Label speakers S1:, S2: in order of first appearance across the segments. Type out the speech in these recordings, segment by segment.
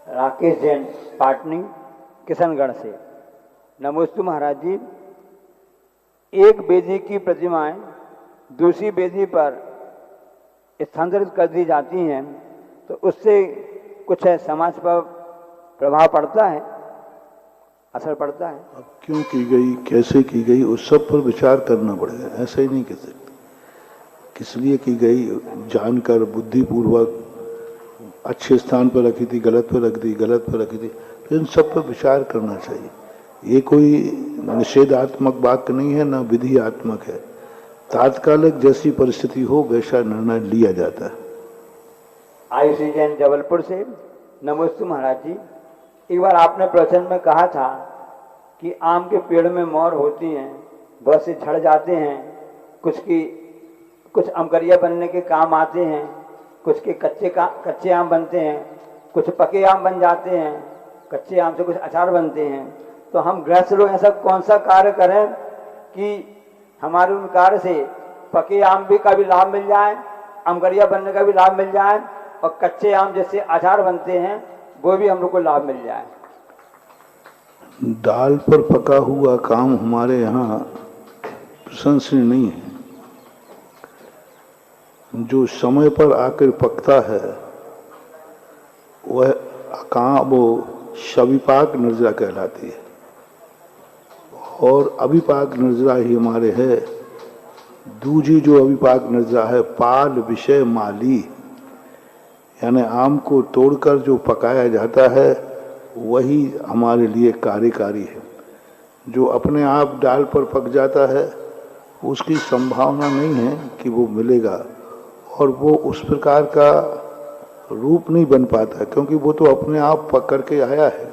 S1: राकेश जैन, पाटनी, किशनगढ़ से। नमोस्तु महाराज जी। एक बेदी की प्रतिमाएं दूसरी बेदी पर स्थानांतरित कर दी जाती हैं, तो उससे कुछ है समाज पर प्रभाव पड़ता है, असर पड़ता है?
S2: अब क्यों की गई, कैसे की गई, उस सब पर विचार करना पड़ेगा। ऐसा ही नहीं कह सकते किस लिए की गई, जानकर बुद्धिपूर्वक अच्छे स्थान पर रखी थी, गलत पर रख दी, गलत पर रखी थी, तो इन सब पर विचार करना चाहिए। ये कोई निषेधात्मक वाक्य नहीं है, ना विधियात्मक है। तात्कालिक जैसी परिस्थिति हो वैसा निर्णय लिया जाता है।
S1: आयुषी जैन, जबलपुर से। नमोस्तु महाराज जी। एक बार आपने प्रवचन में कहा था कि आम के पेड़ में मोर होती हैं, बहुत से झड़ जाते हैं, कुछ अमकरिया बनने के काम आते हैं, कुछ के कच्चे आम बनते हैं, कुछ पके आम बन जाते हैं, कच्चे आम से कुछ अचार बनते हैं। तो हम गृहस्थ लोग ऐसा कौन सा कार्य करें कि हमारे उन कार्य से पके आम का भी लाभ मिल जाए, अमकरिया बनने का भी लाभ मिल जाए, और कच्चे आम जैसे अचार बनते हैं वो भी हम लोग को लाभ मिल जाए?
S2: दाल पर पका हुआ काम हमारे यहाँ प्रशंसनीय नहीं है। जो समय पर आकर पकता है वह काम वो शविपाक निर्जरा कहलाती है, और अभिपाक निर्जरा ही हमारे है। दूजी जो अभिपाक निर्जरा है, पाल विषय माली, यानी आम को तोड़कर जो पकाया जाता है वही हमारे लिए कार्यकारी है। जो अपने आप डाल पर पक जाता है उसकी संभावना नहीं है कि वो मिलेगा, और वो उस प्रकार का रूप नहीं बन पाता, क्योंकि वो तो अपने आप पक करके आया है,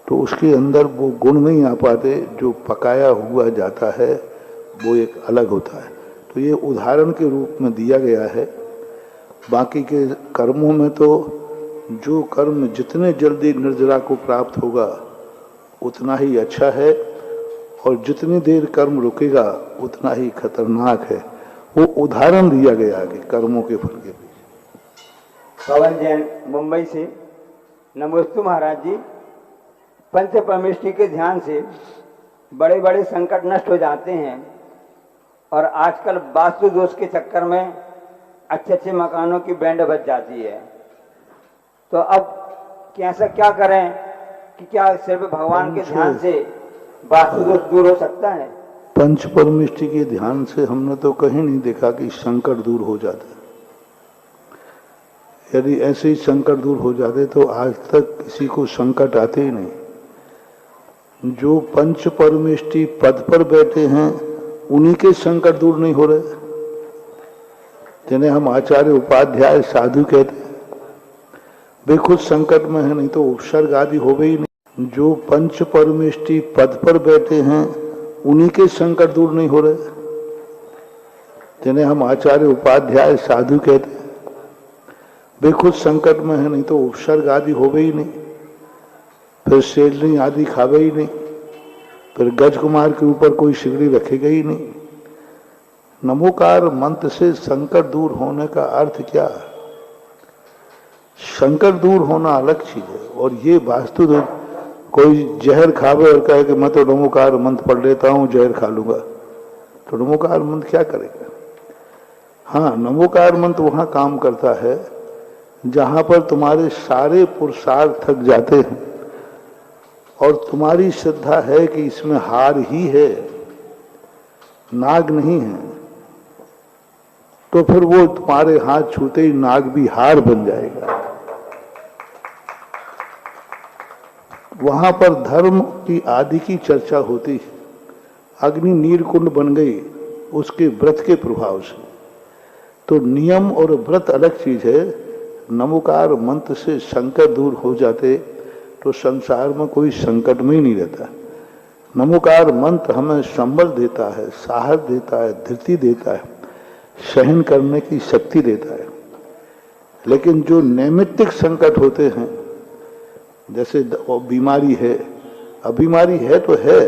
S2: तो उसके अंदर वो गुण नहीं आ पाते। जो पकाया हुआ जाता है वो एक अलग होता है। तो ये उदाहरण के रूप में दिया गया है। बाकी के कर्मों में तो जो कर्म जितने जल्दी निर्जरा को प्राप्त होगा उतना ही अच्छा है, और जितनी देर कर्म रुकेगा उतना ही खतरनाक है। वो उदाहरण दिया गया है कर्मों के फल के पीछे।
S1: पवन जैन, मुंबई से। नमोस्तु महाराज जी। पंच परमेष्टि के ध्यान से बड़े बड़े संकट नष्ट हो जाते हैं, और आजकल वास्तु दोष के चक्कर में अच्छे अच्छे मकानों की बैंड बज जाती है। तो अब कैसा क्या करें कि क्या सिर्फ भगवान के ध्यान से वास्तु दोष दूर हो सकता है?
S2: पंच परमेष्टि के ध्यान से हमने तो कहीं नहीं देखा कि संकट दूर हो जाता है। यदि ऐसे ही संकट दूर हो जाते तो आज तक किसी को संकट आते ही नहीं। जो पंच परमेष्टि पद पर बैठे हैं उन्हीं के संकट दूर नहीं हो रहे, जिन्हें हम आचार्य उपाध्याय साधु कहते हैं, वे खुद संकट में है, नहीं तो उपसर्ग आदि हो ही नहीं। जो पंच परमेष्टि पद पर बैठे हैं उन्हीं के संकट दूर नहीं हो रहे, जिन्हें हम आचार्य उपाध्याय साधु कहते हैं, वे खुद संकट में है, नहीं तो उपसर्ग आदि हो ही नहीं, फिर शेरनी आदि खावे ही नहीं, फिर गज कुमार के ऊपर कोई सिगड़ी रखेगा ही नहीं। नमोकार मंत्र से संकट दूर होने का अर्थ क्या है? संकट दूर होना अलग चीज है, और ये वास्तु कोई जहर खावे और कहे कि मैं तो नमोकार मंत्र पढ़ लेता हूँ, जहर खा लूंगा, तो नमोकार मंत्र क्या करेगा? हाँ, नमोकार मंत्र वहां काम करता है जहां पर तुम्हारे सारे पुरुषार्थ थक जाते हैं और तुम्हारी श्रद्धा है कि इसमें हार ही है, नाग नहीं है, तो फिर वो तुम्हारे हाथ छूते ही नाग भी हार बन जाएगा। वहां पर धर्म की आदि की चर्चा होती है। अग्नि नीरकुंड बन गई उसके व्रत के प्रभाव से। तो नियम और व्रत अलग चीज है। नमोकार मंत्र से संकट दूर हो जाते तो संसार में कोई संकट में ही नहीं रहता। नमोकार मंत्र हमें संबल देता है, साहस देता है, धृति देता है, सहन करने की शक्ति देता है। लेकिन जो नैमित्तिक संकट होते हैं, जैसे बीमारी है, अब बीमारी है तो है,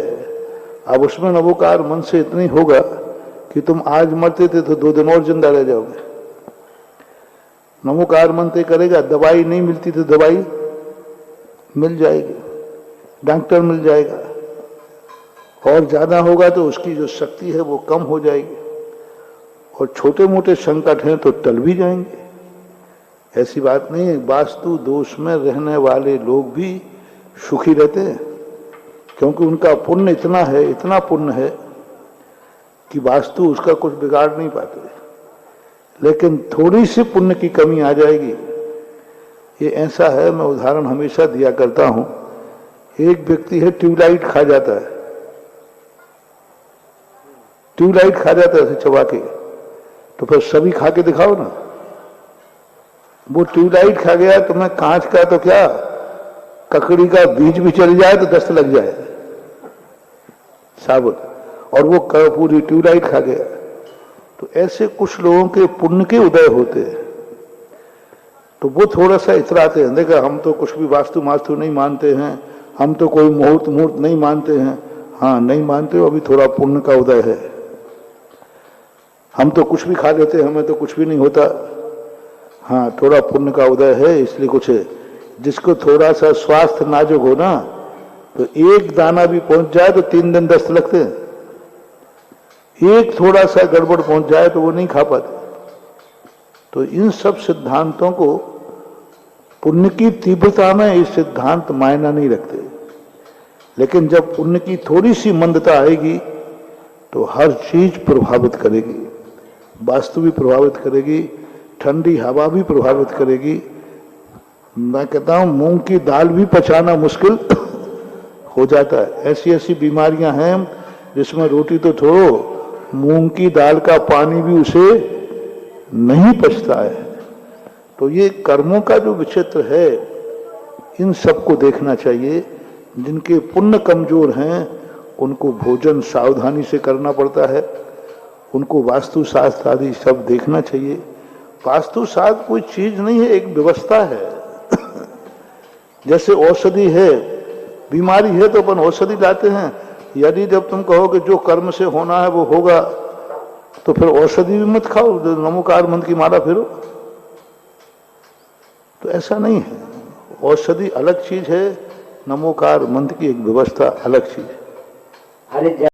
S2: अब उसमें नमोकार मन से इतनी होगा कि तुम आज मरते थे तो 2 दिन और जिंदा रह जाओगे। नमोकार मंत्र करेगा, दवाई नहीं मिलती तो दवाई मिल जाएगी, डॉक्टर मिल जाएगा, और ज़्यादा होगा तो उसकी जो शक्ति है वो कम हो जाएगी, और छोटे मोटे संकट हैं तो टल भी जाएंगे। ऐसी बात नहीं है, वास्तु दोष में रहने वाले लोग भी सुखी रहते हैं, क्योंकि उनका पुण्य इतना है, इतना पुण्य है कि वास्तु उसका कुछ बिगाड़ नहीं पाते। लेकिन थोड़ी सी पुण्य की कमी आ जाएगी। ये ऐसा है, मैं उदाहरण हमेशा दिया करता हूं। एक व्यक्ति है, ट्यूबलाइट खा जाता है, ट्यूबलाइट खा जाता है ऐसे चबा के, तो फिर सभी खा के दिखाओ ना। वो ट्यूबलाइट खा गया, तो मैं कांच का तो क्या, ककड़ी का बीज भी चल जाए तो दस्त लग जाए साबुत, और वो पूरी ट्यूबलाइट खा गया। तो ऐसे कुछ लोगों के पुण्य के उदय होते हैं, तो वो थोड़ा सा इतराते हैं, देखा हम तो कुछ भी वास्तु मास्तु नहीं मानते हैं, हम तो कोई मुहूर्त मुहूर्त नहीं मानते हैं। हाँ, नहीं मानते हो, अभी थोड़ा पुण्य का उदय है। हम तो कुछ भी खा लेते हैं, हमें तो कुछ भी नहीं होता। हाँ, थोड़ा पुण्य का उदय है, इसलिए कुछ है। जिसको थोड़ा सा स्वास्थ्य नाजुक हो ना, तो एक दाना भी पहुंच जाए तो 3 दिन दस्त लगते हैं। एक थोड़ा सा गड़बड़ पहुंच जाए तो वो नहीं खा पाते। तो इन सब सिद्धांतों को, पुण्य की तीव्रता में ये सिद्धांत मायना नहीं रखते, लेकिन जब पुण्य की थोड़ी सी मंदता आएगी तो हर चीज प्रभावित करेगी। वास्तु भी प्रभावित करेगी, ठंडी हवा भी प्रभावित करेगी। मैं कहता हूं मूंग की दाल भी पचाना मुश्किल हो जाता है। ऐसी ऐसी बीमारियां हैं जिसमें रोटी तो छोड़ो, मूंग की दाल का पानी भी उसे नहीं पचता है। तो ये कर्मों का जो विचित्र है, इन सबको देखना चाहिए। जिनके पुण्य कमजोर हैं उनको भोजन सावधानी से करना पड़ता है, उनको वास्तु शास्त्र आदि सब देखना चाहिए। वास्तु शास्त्र कोई चीज नहीं है, एक व्यवस्था है। जैसे औषधि है, बीमारी है तो अपन औषधि लाते हैं। यदि जब तुम कहो कि जो कर्म से होना है वो होगा, तो फिर औषधि भी मत खाओ, नमोकार मंत्र की माला फिरो। तो ऐसा नहीं है, औषधि अलग चीज है, नमोकार मंत्र की एक व्यवस्था अलग चीज है।